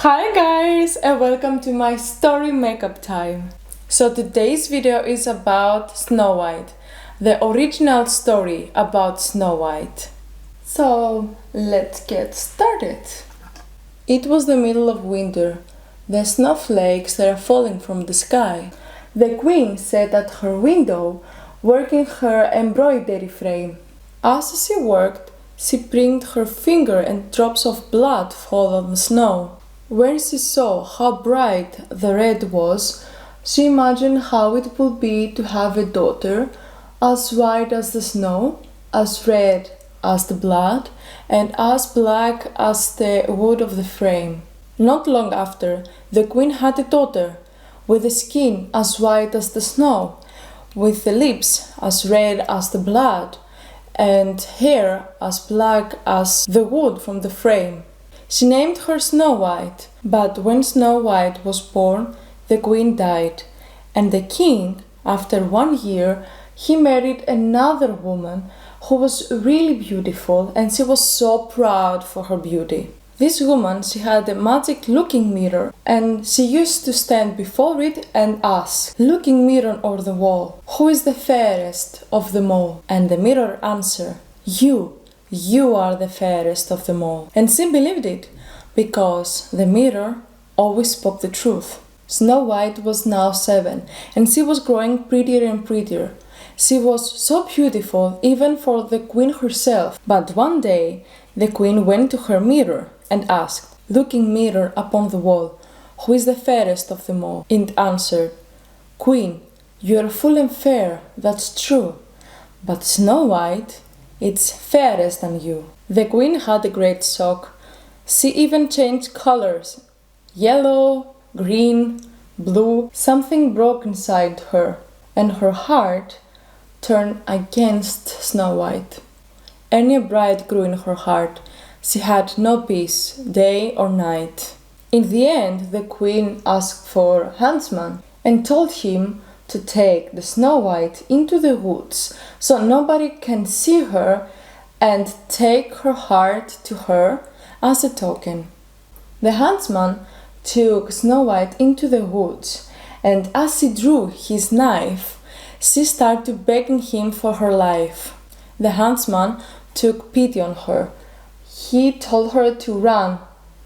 Hi guys, and welcome to my story makeup time. So today's video is about Snow White, the original story about Snow White. So let's get started. It was the middle of winter. The snowflakes were falling from the sky. The queen sat at her window, working her embroidery frame. As she worked, she pricked her finger and drops of blood fall on the snow. When she saw how bright the red was, she imagined how it would be to have a daughter as white as the snow, as red as the blood, and as black as the wood of the frame. Not long after, the queen had a daughter, with a skin as white as the snow, with the lips as red as the blood, and hair as black as the wood from the frame. She named her Snow White, but when Snow White was born, the queen died, and the king, after 1 year, he married another woman who was really beautiful, and she was so proud for her beauty. This woman, she had a magic looking mirror, and she used to stand before it and ask, "Looking mirror on the wall, who is the fairest of them all?" And the mirror answered, You are the fairest of them all. And she believed it, because the mirror always spoke the truth. Snow White was now 7, and she was growing prettier and prettier. She was so beautiful, even for the queen herself. But one day, the queen went to her mirror and asked, "Looking mirror upon the wall, who is the fairest of them all?" It answered, "Queen, you are full and fair, that's true. But Snow White, it's fairest than you." The queen had a great shock. She even changed colors. Yellow, green, blue. Something broke inside her, and her heart turned against Snow White. Any pride grew in her heart. She had no peace, day or night. In the end, the queen asked for a huntsman and told him to take the Snow White into the woods so nobody can see her, and take her heart to her as a token. The huntsman took Snow White into the woods, and as he drew his knife, she started begging him for her life. The huntsman took pity on her. He told her to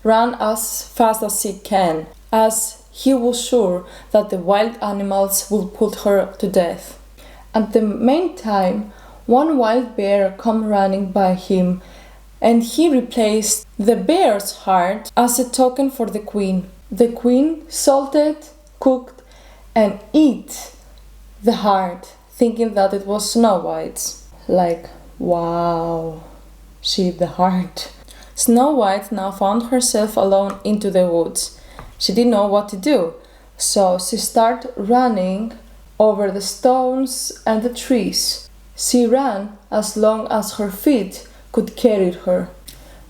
run as fast as she can, as he was sure that the wild animals would put her to death. At the meantime, one wild bear came running by him, and he replaced the bear's heart as a token for the queen. The queen salted, cooked, and ate the heart, thinking that it was Snow White's. Like, wow, she ate the heart. Snow White now found herself alone into the woods. She didn't know what to do, so she started running over the stones and the trees. She ran as long as her feet could carry her.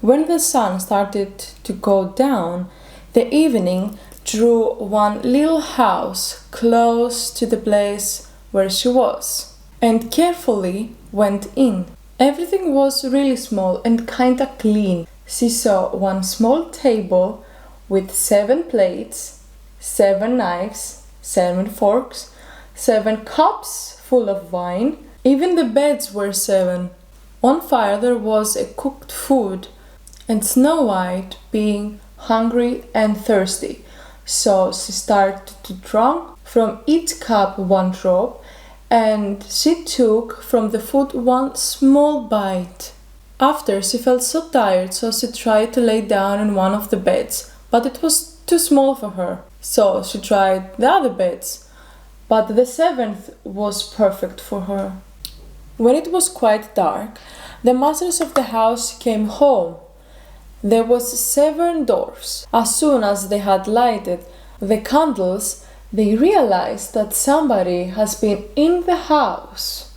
When the sun started to go down, the evening drew one little house close to the place where she was, and carefully went in. Everything was really small and kinda clean. She saw one small table with 7 plates, 7 knives, 7 forks, 7 cups full of wine. Even the beds were 7. On fire there was a cooked food, and Snow White being hungry and thirsty, so she started to drink from each cup 1 drop, and she took from the food 1 small bite. After, she felt so tired, so she tried to lay down in one of the beds, but it was too small for her. So she tried the other beds, but the 7th was perfect for her. When it was quite dark, the masters of the house came home. There was 7 dwarfs. As soon as they had lighted the candles, they realized that somebody has been in the house.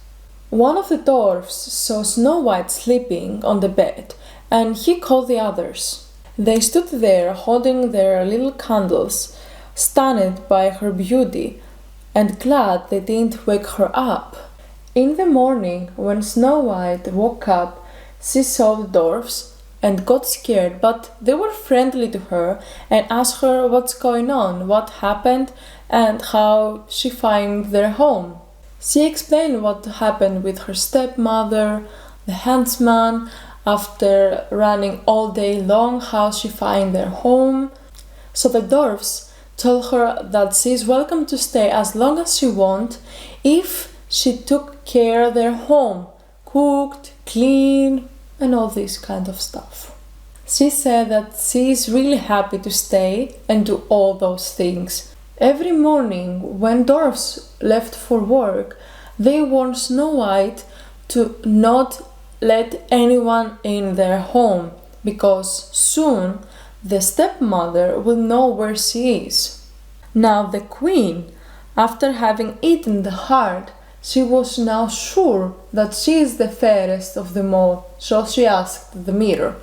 One of the dwarfs saw Snow White sleeping on the bed, and he called the others. They stood there holding their little candles, stunned by her beauty, and glad they didn't wake her up. In the morning, when Snow White woke up, she saw the dwarfs and got scared, but they were friendly to her and asked her what's going on, what happened, and how she found their home. She explained what happened with her stepmother, the huntsman, after running all day long, how she found their home. So the dwarfs told her that she is welcome to stay as long as she wants if she took care of their home, cooked, cleaned, and all this kind of stuff. She said that she is really happy to stay and do all those things. Every morning when dwarfs left for work, they warned Snow White to not let anyone in their home, because soon the stepmother will know where she is. Now the queen, after having eaten the heart, she was now sure that she is the fairest of them all, so she asked the mirror,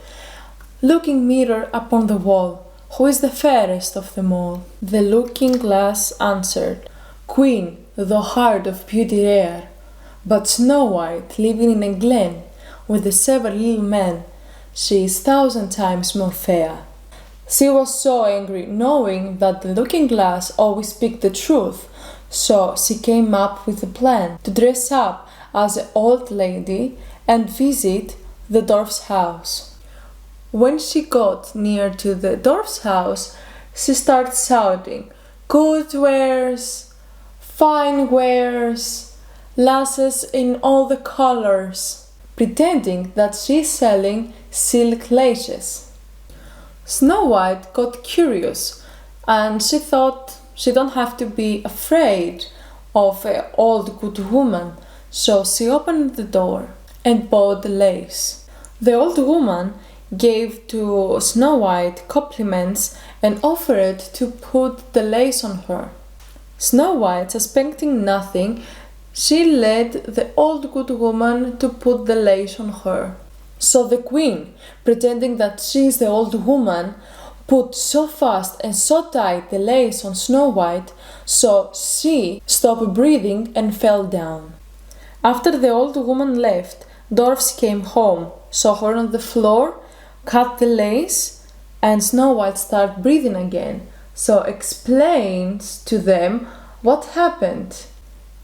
"Looking mirror upon the wall, who is the fairest of them all?" The looking glass answered, "Queen, the heart of beauty rare, but Snow White, living in a glen with the 7 little men, she is 1,000 times more fair." She was so angry, knowing that the looking glass always speaks the truth, so she came up with a plan to dress up as an old lady and visit the dwarf's house. When she got near to the dwarf's house, she started shouting, "Good wares, fine wares, lasses in all the colors," pretending that she's selling silk laces. Snow White got curious and she thought she don't have to be afraid of an old good woman, so she opened the door and bought the lace. The old woman gave to Snow White compliments and offered to put the lace on her. Snow White, suspecting nothing, she led the old good woman to put the lace on her. So the queen, pretending that she is the old woman, put so fast and so tight the lace on Snow White, so she stopped breathing and fell down. After the old woman left, dwarfs came home, saw her on the floor, cut the lace, and Snow White started breathing again, so explained to them what happened.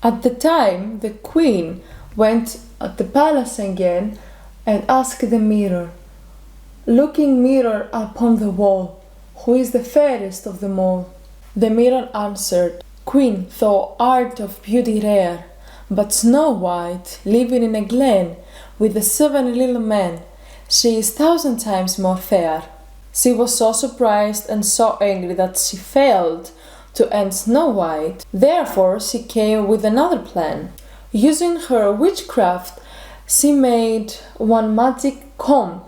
At the time, the queen went at the palace again and asked the mirror, "Looking mirror upon the wall, who is the fairest of them all?" The mirror answered, "Queen, thou art of beauty rare, but Snow White, living in a glen with the 7 little men, she is 1,000 times more fair." She was so surprised and so angry that she failed to end Snow White. Therefore, she came with another plan. Using her witchcraft, she made one magic comb.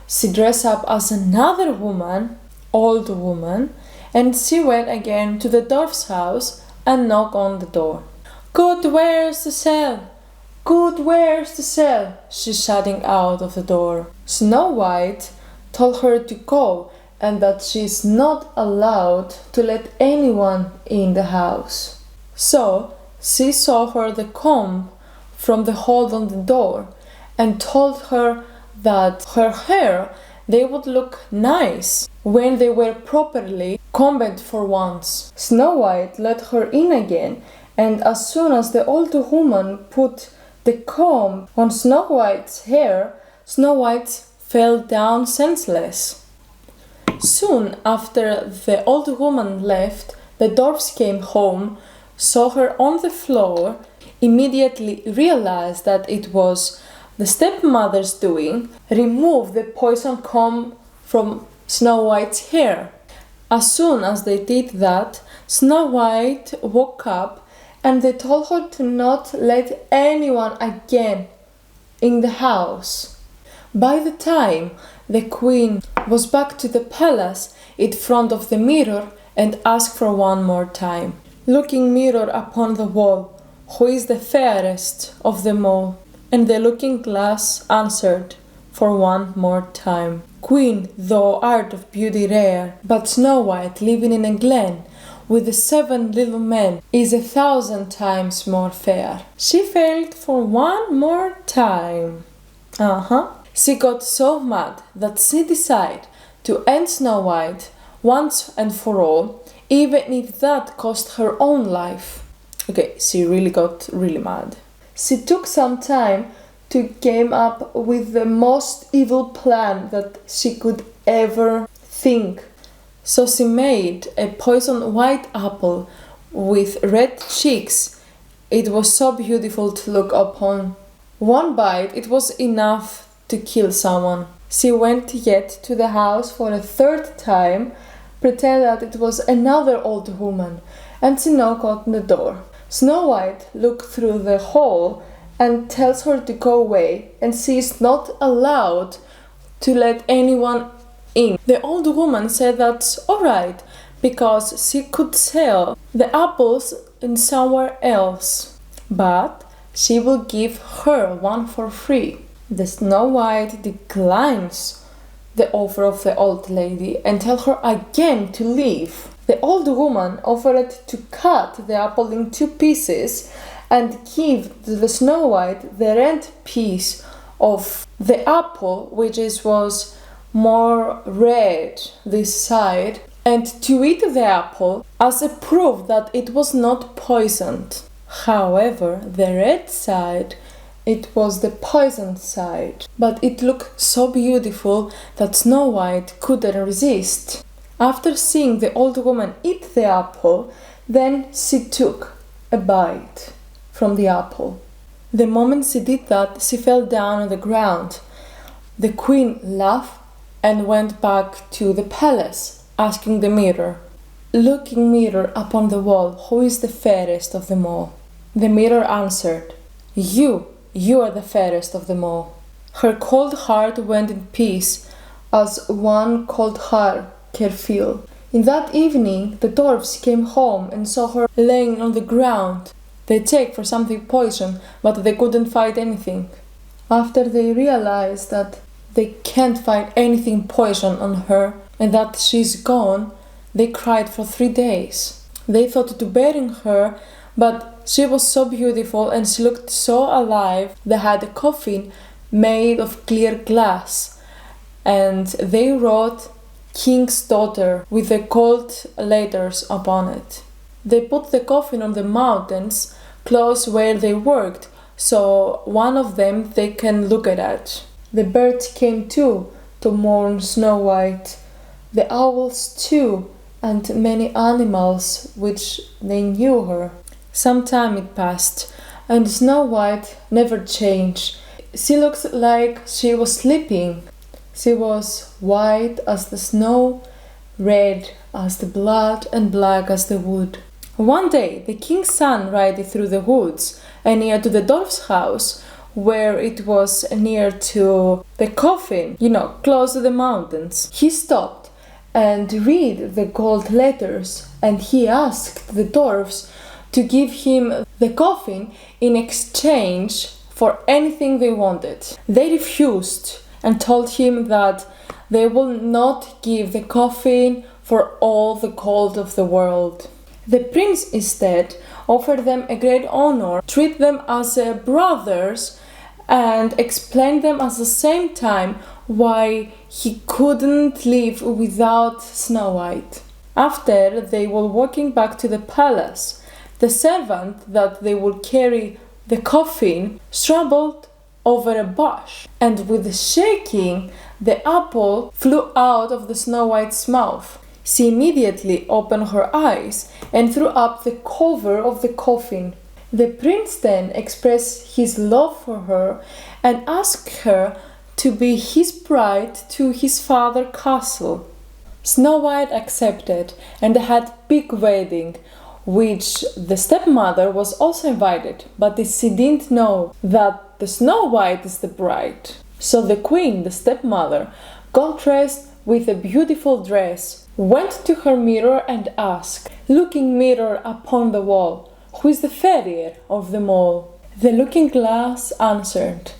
She dressed up as another woman, old woman, and she went again to the dwarf's house and knocked on the door. "Good wares to sell! Good wares to sell!" she's shouting out of the door. Snow White told her to go and that she is not allowed to let anyone in the house. So she saw her the comb from the hole on the door and told her that her hair, they would look nice when they were properly combed for once. Snow White let her in again, and as soon as the old woman put the comb on Snow White's hair, Snow White fell down senseless. Soon after the old woman left, the dwarfs came home, saw her on the floor, immediately realized that it was the stepmother's doing, removed the poison comb from Snow White's hair. As soon as they did that, Snow White woke up and they told her to not let anyone again in the house. By the time the queen was back to the palace in front of the mirror and asked for one more time, "Looking mirror upon the wall, who is the fairest of them all?" And the looking glass answered for one more time, "Queen, thou art of beauty rare, but Snow White, living in a glen with the 7 little men, is 1,000 times more fair." She failed for one more time. She got so mad that she decided to end Snow White once and for all, even if that cost her own life. Okay, she really got really mad. She took some time to came up with the most evil plan that she could ever think. So she made a poison white apple with red cheeks. It was so beautiful to look upon. One bite, it was enough to kill someone. She went yet to the house for a third time, pretended that it was another old woman, and she knocked on the door. Snow White looked through the hole and tells her to go away, and she is not allowed to let anyone in. The old woman said that's alright, because she could sell the apples in somewhere else, but she will give her one for free. The Snow White declines the offer of the old lady and tell her again to leave. The old woman offered to cut the apple in 2 pieces and give to the Snow White the red piece of the apple, which was more red this side, and to eat the apple as a proof that it was not poisoned. However, the red side, it was the poisoned side, but it looked so beautiful that Snow White couldn't resist. After seeing the old woman eat the apple, then she took a bite from the apple. The moment she did that, she fell down on the ground. The queen laughed and went back to the palace, asking the mirror, "Looking mirror upon the wall, who is the fairest of them all?" The mirror answered, You are the fairest of them all." Her cold heart went in peace, as one cold heart can feel. In that evening, the dwarfs came home and saw her laying on the ground. They checked for something poison, but they couldn't find anything. After they realized that they can't find anything poison on her and that she's gone, they cried for 3 days. They thought to bury her, but she was so beautiful and she looked so alive. They had a coffin made of clear glass, and they wrote "King's Daughter" with the gold letters upon it. They put the coffin on the mountains close where they worked, so one of them they can look at it. The birds came too to mourn Snow White, the owls too, and many animals which they knew her. Some time it passed, and Snow White never changed. She looked like she was sleeping. She was white as the snow, red as the blood, and black as the wood. One day the king's son rode through the woods and near to the dwarf's house, where it was near to the coffin, close to the mountains. He stopped and read the gold letters, and he asked the dwarfs to give him the coffin in exchange for anything they wanted. They refused and told him that they will not give the coffin for all the gold of the world. The prince instead offered them a great honor, treat them as brothers, and explained them at the same time why he couldn't live without Snow White. After they were walking back to the palace, the servant that they would carry the coffin stumbled over a bush, and with a shaking, the apple flew out of the Snow White's mouth. She immediately opened her eyes and threw up the cover of the coffin. The prince then expressed his love for her and asked her to be his bride to his father's castle. Snow White accepted, and they had a big wedding, which the stepmother was also invited, but she didn't know that the Snow White is the bride. So the queen, the stepmother, got dressed with a beautiful dress, went to her mirror and asked, "Looking mirror upon the wall, who is the fairer of them all?" The looking glass answered,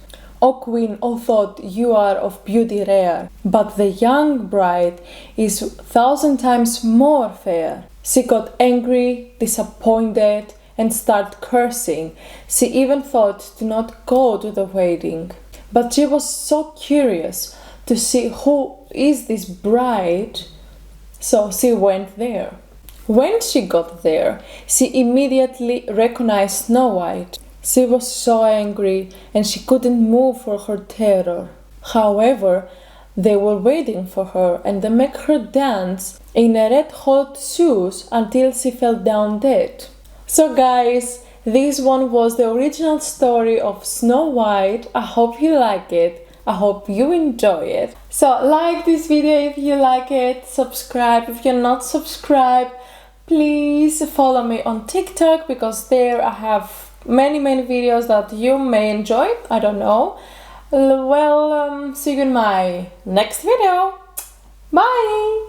"O queen, O thought, you are of beauty rare, but the young bride is 1,000 times more fair." She got angry, disappointed, and started cursing. She even thought to not go to the wedding. but she was so curious to see who is this bride, so she went there. When she got there, she immediately recognized Snow White. She was so angry and she couldn't move for her terror. However, they were waiting for her and they make her dance in a red hot shoes until she fell down dead. So guys, this one was the original story of Snow White. I hope you like it. I hope you enjoy it. So like this video if you like it, subscribe if you're not subscribed. Please follow me on TikTok because there I have many videos that you may enjoy. I don't know. Well, see you in my next video. Bye!